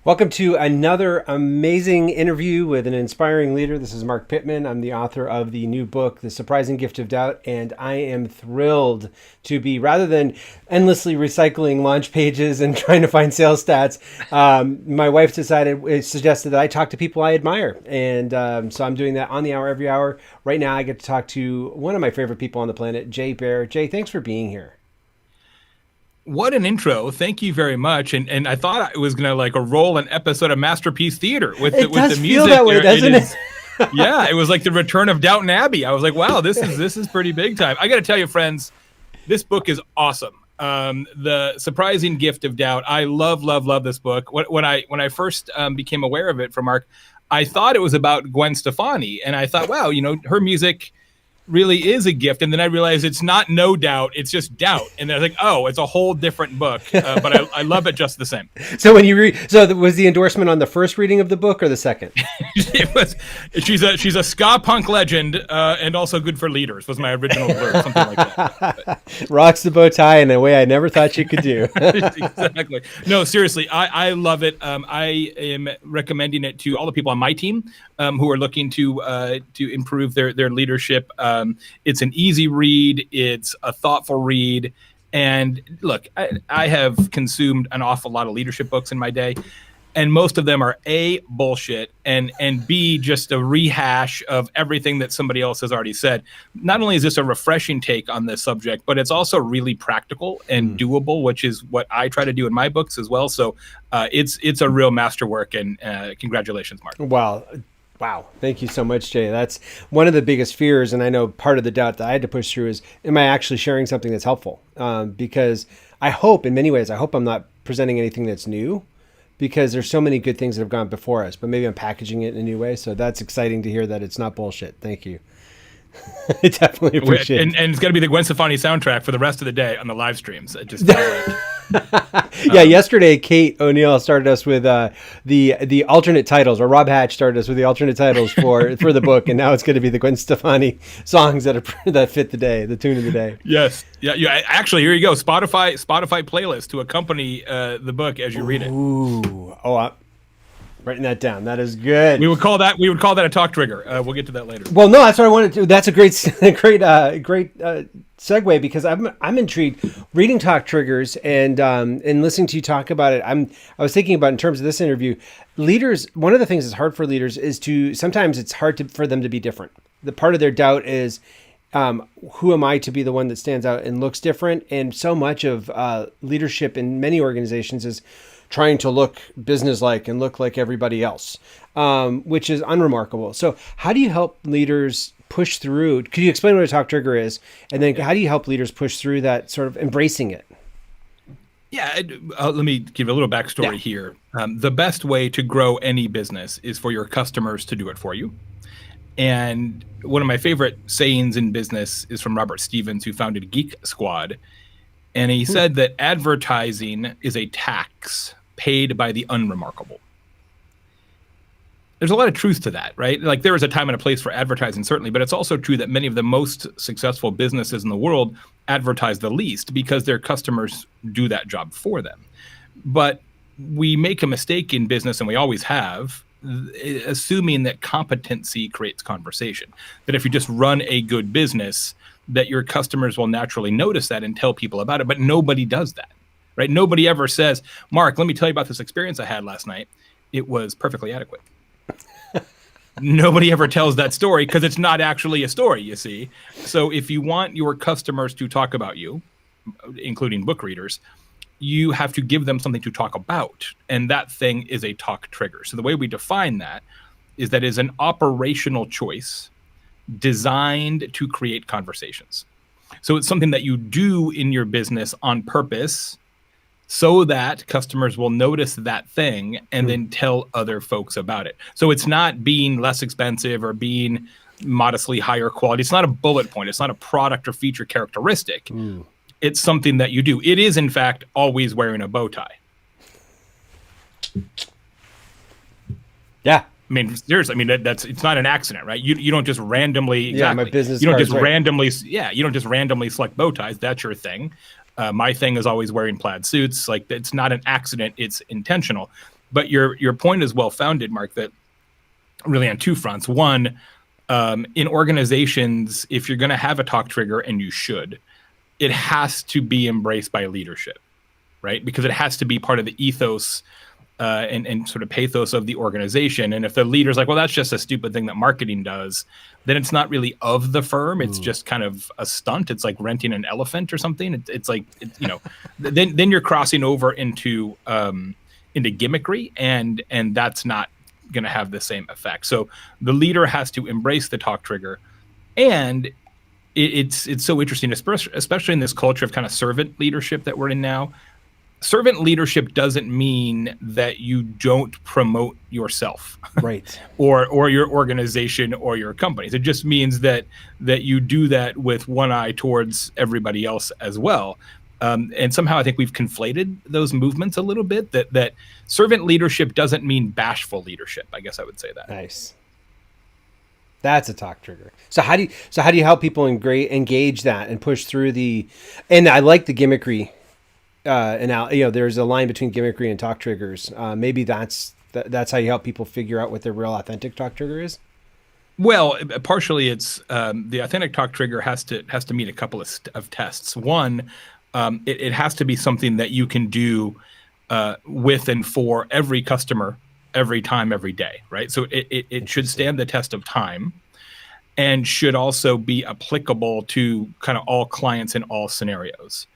Welcome to another amazing interview with an inspiring leader. This is Marc Pitman. I'm the author of the new book, The Surprising Gift of Doubt, and I am thrilled to be, rather than endlessly recycling launch pages and trying to find sales stats, my wife suggested that I talk to people I admire. And so I'm doing that on the hour, every hour. Right now, I get to talk to one of my favorite people on the planet, Baer. Jay, thanks for being here. What an intro. Thank you very much. And I thought it was going to like a roll an episode of Masterpiece Theater with the music. Feel that way, doesn't it? Yeah, it was like the return of Downton Abbey. I was like, wow, this is pretty big time. I got to tell you, friends, this book is awesome. The Surprising Gift of Doubt. I love this book. When I first became aware of it from Marc, I thought it was about Gwen Stefani. And I thought, wow, her music really is a gift. And then I realized it's not No Doubt, it's just Doubt. And I was like, oh, it's a whole different book. But I love it just the same. So when you was the endorsement on the first reading of the book or the second? It was. She's a ska punk legend, and also good for leaders was my original blurb, something like that. Rocks the bow tie in a way I never thought you could do. Exactly. No, seriously, I love it. I am recommending it to all the people on my team who are looking to improve their leadership. It's an easy read. It's a thoughtful read. And look, I have consumed an awful lot of leadership books in my day, and most of them are A, bullshit, and B, just a rehash of everything that somebody else has already said. Not only is this a refreshing take on this subject, but it's also really practical and doable, which is what I try to do in my books as well. So it's a real masterwork, and congratulations, Marc. Wow. Thank you so much, Jay. That's one of the biggest fears. And I know part of the doubt that I had to push through is, am I actually sharing something that's helpful? Because I hope I'm not presenting anything that's new, because there's so many good things that have gone before us, but maybe I'm packaging it in a new way. So that's exciting to hear that it's not bullshit. Thank you. I definitely appreciate it. And it's going to be the Gwen Stefani soundtrack for the rest of the day on the live streams. It just yesterday Kate O'Neill started us with the alternate titles, or Rob Hatch started us with the alternate titles for the book, and now it's going to be the Gwen Stefani songs that fit the day, the tune of the day. Yes, yeah. Actually, here you go. Spotify playlist to accompany the book as you read it. Ooh, writing that down. That is good. We would call that a talk trigger. We'll get to that later. Well, no, that's what I wanted to. That's a great segue, because I'm intrigued reading talk triggers and listening to you talk about it. I was thinking about, in terms of this interview, leaders. One of the things that's hard for leaders is sometimes it's hard for them to be different. The part of their doubt is, who am I to be the one that stands out and looks different? And so much of leadership in many organizations is trying to look businesslike and look like everybody else, which is unremarkable. So how do you help leaders push through? Could you explain what a talk trigger is? And then how do you help leaders push through that, sort of embracing it? Yeah, let me give a little backstory here. The best way to grow any business is for your customers to do it for you. And one of my favorite sayings in business is from Robert Stevens, who founded Geek Squad. And he said that advertising is a tax paid by the unremarkable. There's a lot of truth to that, right? Like, there is a time and a place for advertising, certainly, but it's also true that many of the most successful businesses in the world advertise the least because their customers do that job for them. But we make a mistake in business, and we always have, assuming that competency creates conversation. That if you just run a good business, that your customers will naturally notice that and tell people about it. But nobody does that, right? Nobody ever says, Marc, let me tell you about this experience I had last night. It was perfectly adequate. Nobody ever tells that story because it's not actually a story, you see. So if you want your customers to talk about you, including book readers, you have to give them something to talk about. And that thing is a talk trigger. So the way we define that is that it is an operational choice designed to create conversations. So it's something that you do in your business on purpose so that customers will notice that thing and then tell other folks about it. So it's not being less expensive or being modestly higher quality. It's not a bullet point. It's not a product or feature characteristic. It's something that you do. It is, in fact, always wearing a bow tie. Yeah. I mean, seriously. I mean, it's not an accident, right? You don't just randomly. Exactly. Yeah, my business. You don't just randomly. Yeah, you don't just randomly select bow ties. That's your thing. My thing is always wearing plaid suits. Like, it's not an accident. It's intentional. But your point is well founded, Mark, that really on two fronts. One, in organizations, if you're going to have a talk trigger, and you should, it has to be embraced by leadership, right? Because it has to be part of the ethos and sort of pathos of the organization. And if the leader's like, well, that's just a stupid thing that marketing does, then it's not really of the firm. It's just kind of a stunt. It's like renting an elephant or something. It's like, then you're crossing over into gimmickry, and that's not going to have the same effect. So the leader has to embrace the talk trigger. And it's so interesting, especially in this culture of kind of servant leadership that we're in now. Servant leadership doesn't mean that you don't promote yourself, right, or your organization or your companies. It just means that you do that with one eye towards everybody else as well. And somehow I think we've conflated those movements a little bit. That servant leadership doesn't mean bashful leadership. I guess I would say that. Nice. That's a talk trigger. So how do you help people engage that and push through the? And I like the gimmickry. And now, there's a line between gimmickry and talk triggers. Maybe that's how you help people figure out what their real authentic talk trigger is. Well, partially it's the authentic talk trigger has to meet a couple of tests. One, it has to be something that you can do with and for every customer, every time, every day, right? So it should stand the test of time, and should also be applicable to kind of all clients in all scenarios.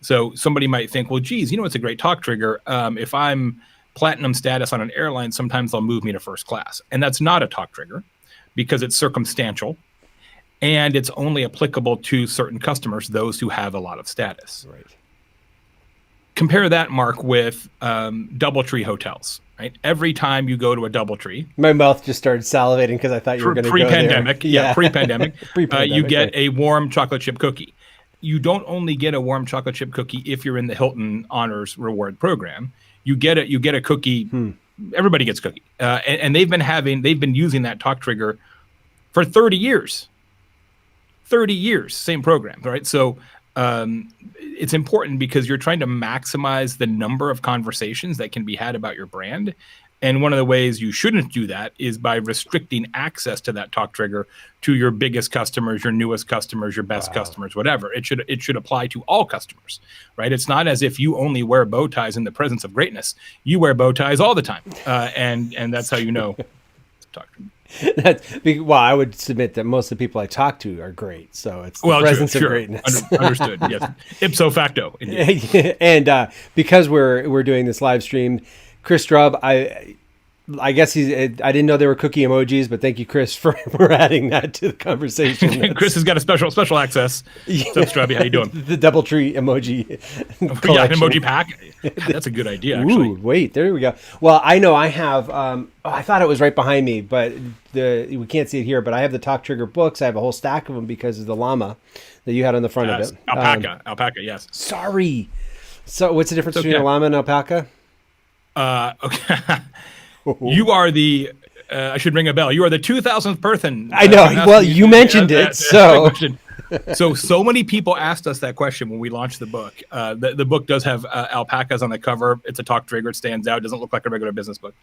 So somebody might think, well, geez, it's a great talk trigger. If I'm platinum status on an airline, sometimes they'll move me to first class. And that's not a talk trigger, because it's circumstantial, and it's only applicable to certain customers, those who have a lot of status. Right. Compare that, Mark, with DoubleTree hotels, right? Every time you go to a DoubleTree. My mouth just started salivating because I thought you were going to go there. Pre-pandemic, pre-pandemic, you get right. a warm chocolate chip cookie. You don't only get a warm chocolate chip cookie if you're in the Hilton Honors Reward program. You get a cookie. Everybody gets a cookie, and they've been using that talk trigger for 30 years. 30 years, same program, right? So it's important because you're trying to maximize the number of conversations that can be had about your brand. And one of the ways you shouldn't do that is by restricting access to that talk trigger to your biggest customers, your newest customers, your best customers, whatever. It should apply to all customers, right? It's not as if you only wear bow ties in the presence of greatness. You wear bow ties all the time, and that's how you know to talk to them. I would submit that most of the people I talk to are great. So it's the presence of greatness. Understood. Yes, ipso facto. Indeed. And because we're doing this live stream, Chris Strubb, I guess I didn't know there were cookie emojis, but thank you, Chris, for adding that to the conversation. Chris has got a special access. What's up, Strubby? How you doing? The DoubleTree emoji collection. An emoji pack. That's a good idea, actually. Ooh, wait, there we go. Well, I know I have, I thought it was right behind me, but we can't see it here, but I have the Talk Trigger books. I have a whole stack of them because of the llama that you had on the front of it. Alpaca, yes. Sorry. So what's the difference between a llama and alpaca? Okay. You are the. I should ring a bell. You are the 2000th person. I know. Well, you mentioned it, so. So many people asked us that question when we launched the book. The book does have alpacas on the cover. It's a talk trigger. It stands out. It doesn't look like a regular business book.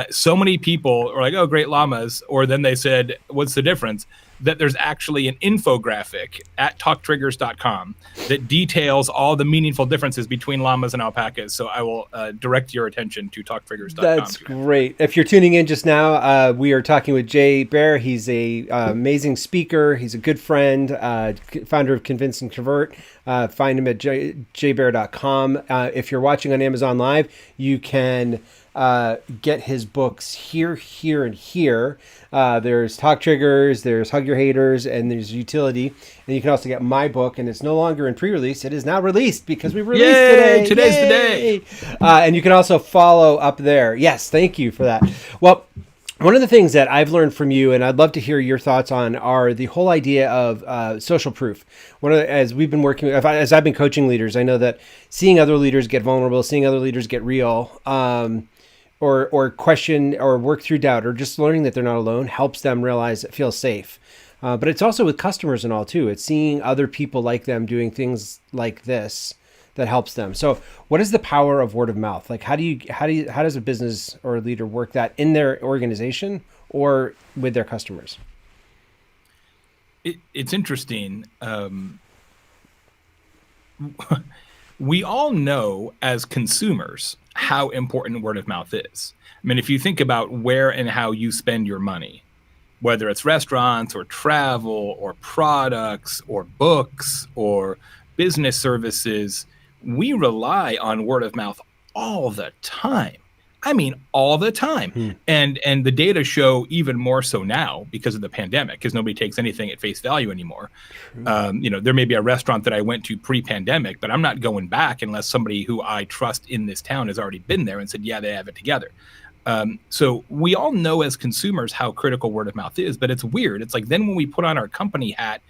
So many people are like, "Oh, great llamas," or then they said, "What's the difference?" That there's actually an infographic at talktriggers.com that details all the meaningful differences between llamas and alpacas. So I will direct your attention to talktriggers.com. That's great. If you're tuning in just now, we are talking with Jay Baer. He's a amazing speaker. He's a good friend, founder of Convince and Convert. Find him at jbayr.com. If you're watching on Amazon Live, you can get his books here, and here. There's Talk Triggers, there's Hug Your Haters, and there's Utility. And you can also get my book, and it's no longer in pre-release. It is now released because we released today. Today's the day. And you can also follow up there. Yes, thank you for that. Well, one of the things that I've learned from you, and I'd love to hear your thoughts on, are the whole idea of social proof. As we've been working, as I've been coaching leaders, I know that seeing other leaders get vulnerable, seeing other leaders get real, or question or work through doubt, or just learning that they're not alone, helps them realize it feels safe. But it's also with customers and all too. It's seeing other people like them doing things like this that helps them. So what is the power of word of mouth? Like how does a business or a leader work that in their organization or with their customers? It's interesting. We all know as consumers how important word of mouth is. I mean, if you think about where and how you spend your money, whether it's restaurants or travel or products or books or business services, we rely on word of mouth all the time. I mean, all the time. And the data show even more so now because of the pandemic, because nobody takes anything at face value anymore. There may be a restaurant that I went to pre-pandemic, but I'm not going back unless somebody who I trust in this town has already been there and said, yeah, they have it together. So we all know as consumers how critical word of mouth is, but it's weird. It's like then when we put on our company hat,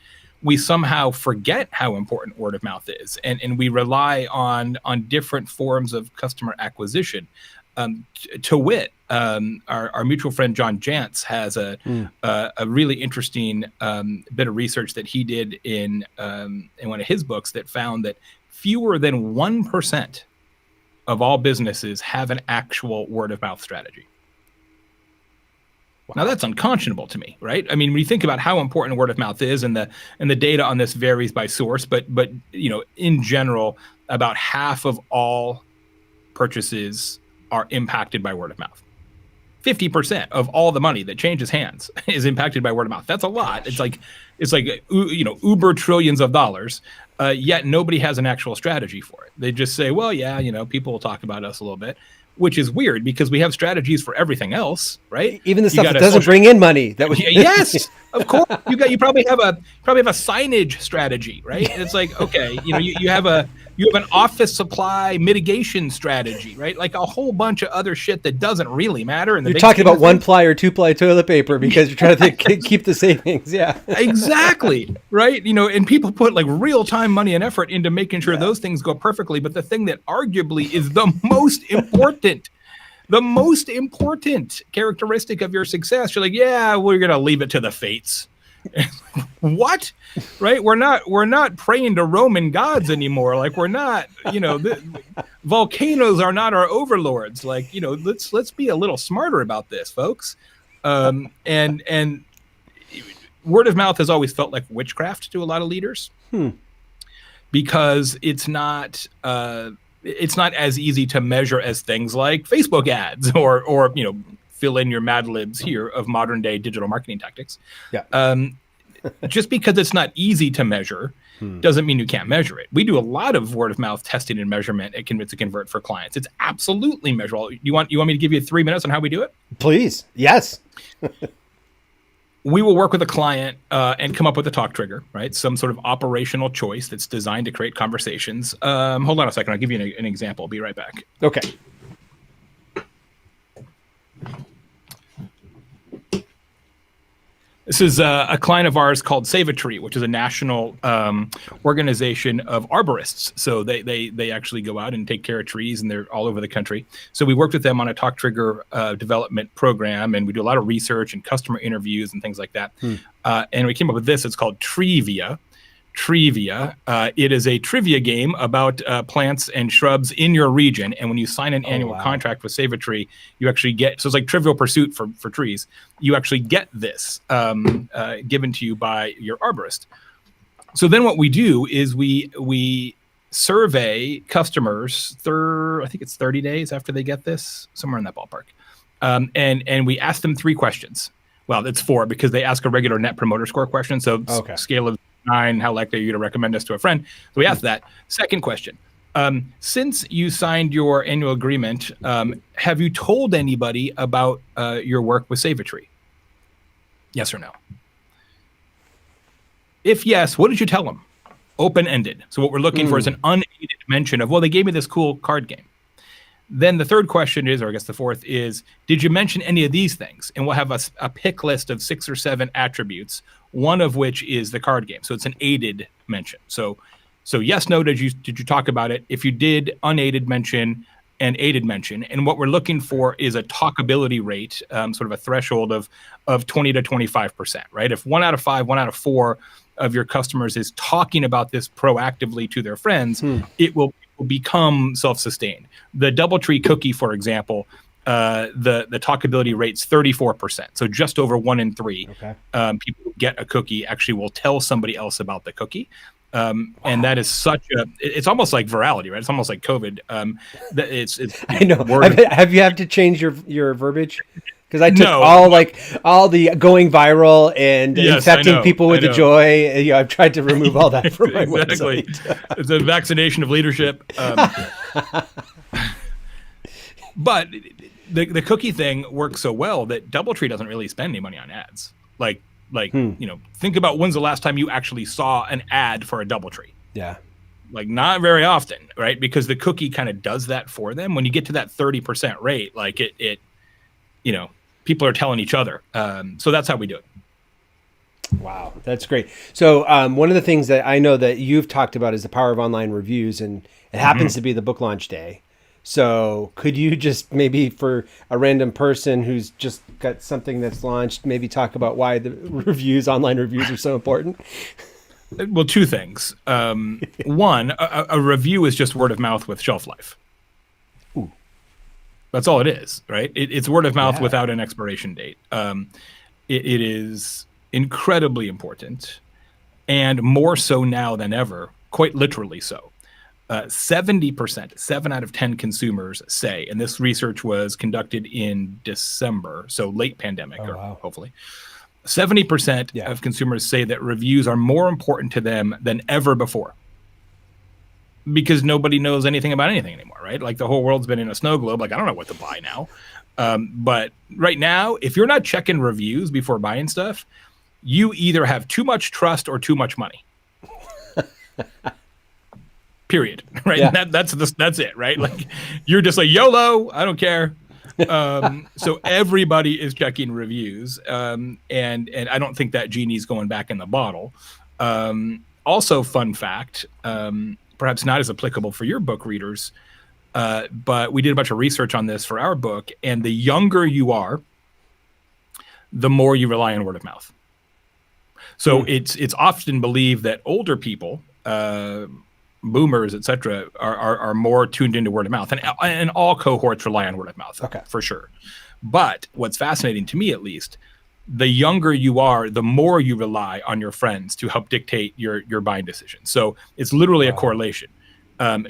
we somehow forget how important word of mouth is. And we rely on different forms of customer acquisition. To wit, our mutual friend John Jantz has a really interesting bit of research that he did in one of his books that found that fewer than 1% of all businesses have an actual word of mouth strategy. Wow. Now that's unconscionable to me, right? I mean, when you think about how important word of mouth is, and the data on this varies by source, but in general, about half of all purchases are impacted by word of mouth. 50% of all the money that changes hands is impacted by word of mouth. That's a lot. It's like uber trillions of dollars, yet nobody has an actual strategy for it. They just say, well, yeah, people will talk about us a little bit, which is weird because we have strategies for everything else, right? Even the stuff that doesn't bring in money. Yes, of course. You probably have a signage strategy, right? And it's like, okay, you have an office supply mitigation strategy, right? Like a whole bunch of other shit that doesn't really matter. You're talking about 1-ply or 2-ply toilet paper because you're trying to keep the savings. Yeah, exactly. Right. And people put like real time, money, and effort into making sure those things go perfectly. But the thing that arguably is the most important characteristic of your success, you're like, yeah, we're going to leave it to the fates. What? Right? We're not praying to Roman gods anymore. Like we're not, volcanoes are not our overlords. Like, let's be a little smarter about this, folks. And word of mouth has always felt like witchcraft to a lot of leaders because it's not as easy to measure as things like Facebook ads or fill in your Mad Libs here of modern day digital marketing tactics. Yeah. Just because it's not easy to measure doesn't mean you can't measure it. We do a lot of word of mouth testing and measurement at Convince to Convert for clients. It's absolutely measurable. You want me to give you 3 minutes on how we do it? Please. Yes. We will work with a client and come up with a talk trigger, right? Some sort of operational choice that's designed to create conversations. Hold on a second. I'll give you an example. I'll be right back. Okay. This is a client of ours called Save a Tree, which is a national organization of arborists. So they actually go out and take care of trees, and they're all over the country. So we worked with them on a talk trigger development program, and we do a lot of research and customer interviews and things like that. And we came up with this. It's called Trivia. It is a trivia game about plants and shrubs in your region. And when you sign an annual contract with Save a Tree, you actually get, so it's like Trivial Pursuit for trees. You actually get this given to you by your arborist. So then what we do is we survey customers, I think it's 30 days after they get this, somewhere in that ballpark. And we ask them 3 questions. Well, it's 4 because they ask a regular net promoter score question. So scale of 9, how likely are you to recommend us to a friend? So we asked that. Second question. Since you signed your annual agreement, have you told anybody about your work with Save a Tree? Yes or no? If yes, what did you tell them? Open-ended. So what we're looking for is an unaided mention of, well, they gave me this cool card game. Then the third question is, or I guess the fourth is, did you mention any of these things? And we'll have a pick list of 6 or 7 attributes, one of which is the card game. So it's an aided mention. So yes, no, did you talk about it? If you did, unaided mention and aided mention. And what we're looking for is a talkability rate, sort of a threshold of 20 to 25%, right? If 1 out of 5, 1 out of 4 of your customers is talking about this proactively to their friends, it will be will become self-sustained. The DoubleTree cookie, for example, the talkability rate's 34%. So just over 1 in 3 people who get a cookie actually will tell somebody else about the cookie. And that is it's almost like virality, right? It's almost like COVID. It's I know. Have you had to change your verbiage? Because I took all the going viral and infecting people with the joy. I've tried to remove all that from my website. It's a vaccination of leadership. But the cookie thing works so well that DoubleTree doesn't really spend any money on ads. Think about when's the last time you actually saw an ad for a DoubleTree? Yeah. Like not very often, right? Because the cookie kind of does that for them. When you get to that 30% rate, like it people are telling each other. So that's how we do it. Wow, that's great. So one of the things that I know that you've talked about is the power of online reviews, and it happens to be the book launch day. So could you just maybe for a random person who's just got something that's launched, maybe talk about why the online reviews are so important? Well, 2 things. One, a review is just word of mouth with shelf life. Ooh. That's all it is, right? It's word of mouth without an expiration date. It is incredibly important, and more so now than ever, quite literally so. 70%, 7 out of 10 consumers say, and this research was conducted in December, so late pandemic, hopefully, 70% of consumers say that reviews are more important to them than ever before. Because nobody knows anything about anything anymore, right? Like the whole world's been in a snow globe. Like, I don't know what to buy now. But right now, if you're not checking reviews before buying stuff, you either have too much trust or too much money. Period. Right? Yeah. That's it, right? Like you're just like YOLO, I don't care. So everybody is checking reviews. And I don't think that genie's going back in the bottle. Also, fun fact, perhaps not as applicable for your book readers, but we did a bunch of research on this for our book, and the younger you are, the more you rely on word of mouth. So it's often believed that older people, boomers, et cetera, are more tuned into word of mouth, and all cohorts rely on word of mouth, for sure. But what's fascinating to me, at least, the younger you are, the more you rely on your friends to help dictate your buying decision. So it's literally a correlation.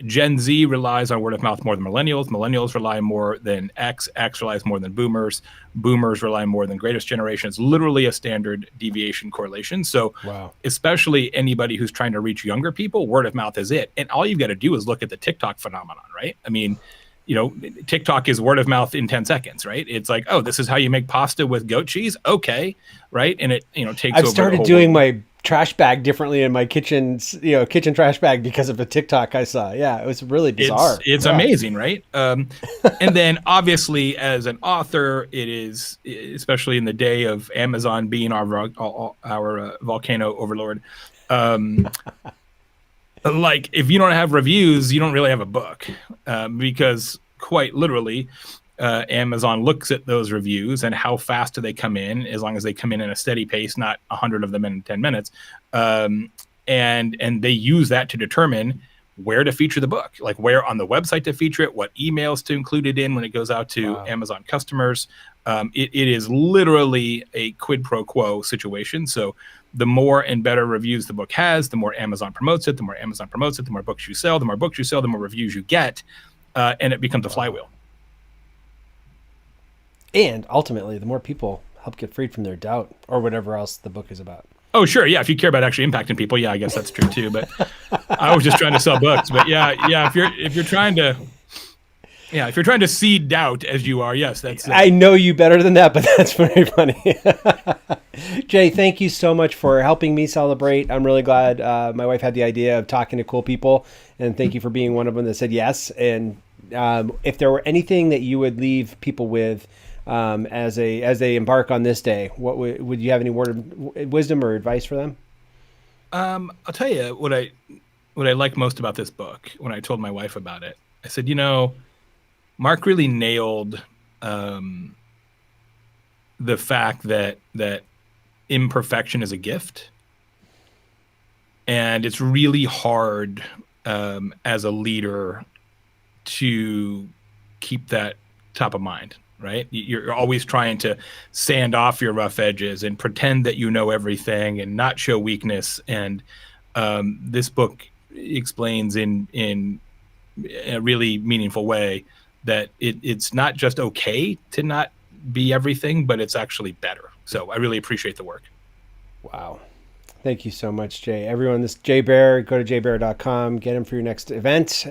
Gen Z relies on word of mouth more than millennials. Millennials rely more than X. X relies more than boomers. Boomers rely more than greatest generation. It's literally a standard deviation correlation. So especially anybody who's trying to reach younger people, word of mouth is it. And all you've got to do is look at the TikTok phenomenon, right? I mean, TikTok is word of mouth in 10 seconds, right? It's like, oh, this is how you make pasta with goat cheese. Okay. Right. And it, takes I've started doing my trash bag differently in my kitchen trash bag because of a TikTok I saw. Yeah. It was really bizarre. It's amazing. Right. And then obviously as an author, it is, especially in the day of Amazon being our volcano overlord. Like if you don't have reviews, you don't really have a book, because quite literally, Amazon looks at those reviews and how fast do they come in, as long as they come in a steady pace, not 100 of them in 10 minutes. And they use that to determine where to feature the book, like where on the website to feature it, what emails to include it in when it goes out to Amazon customers. It is literally a quid pro quo situation. So the more and better reviews the book has, the more Amazon promotes it, the more Amazon promotes it, the more books you sell, the more books you sell, the more reviews you get, and it becomes a flywheel. And ultimately, the more people help get freed from their doubt or whatever else the book is about. Oh, sure. Yeah. If you care about actually impacting people, yeah, I guess that's true too. But I was just trying to sell books. But yeah. If you're trying to seed doubt as you are, yes, that's. I know you better than that, but that's very funny. Jay, thank you so much for helping me celebrate. I'm really glad my wife had the idea of talking to cool people, and thank you for being one of them that said yes. And if there were anything that you would leave people with as they embark on this day, what would you have any word of wisdom or advice for them? I'll tell you what I like most about this book. When I told my wife about it, I said, Marc really nailed the fact that imperfection is a gift, and it's really hard as a leader to keep that top of mind, right? You're always trying to sand off your rough edges and pretend that you know everything and not show weakness. And this book explains in a really meaningful way that it's not just okay to not be everything, but it's actually better. So I really appreciate the work. Wow. Thank you so much, Jay. Everyone, this is Jay Baer. Go to jaybaer.com. Get him for your next event.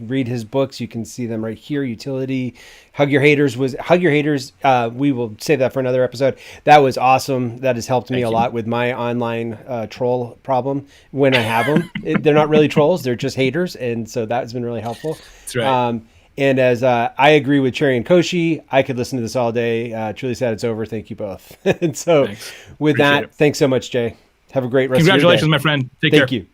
Read his books. You can see them right here. Utility. Hug Your Haters. We will save that for another episode. That was awesome. That has helped me a lot with my online troll problem when I have them. They're not really trolls. They're just haters. And so that has been really helpful. That's right. And as I agree with Cherry and Koshi, I could listen to this all day. Truly sad it's over. Thank you both. And so with that, thanks so much, Jay. Have a great rest of your day. Congratulations, my friend. Take care. Thank you.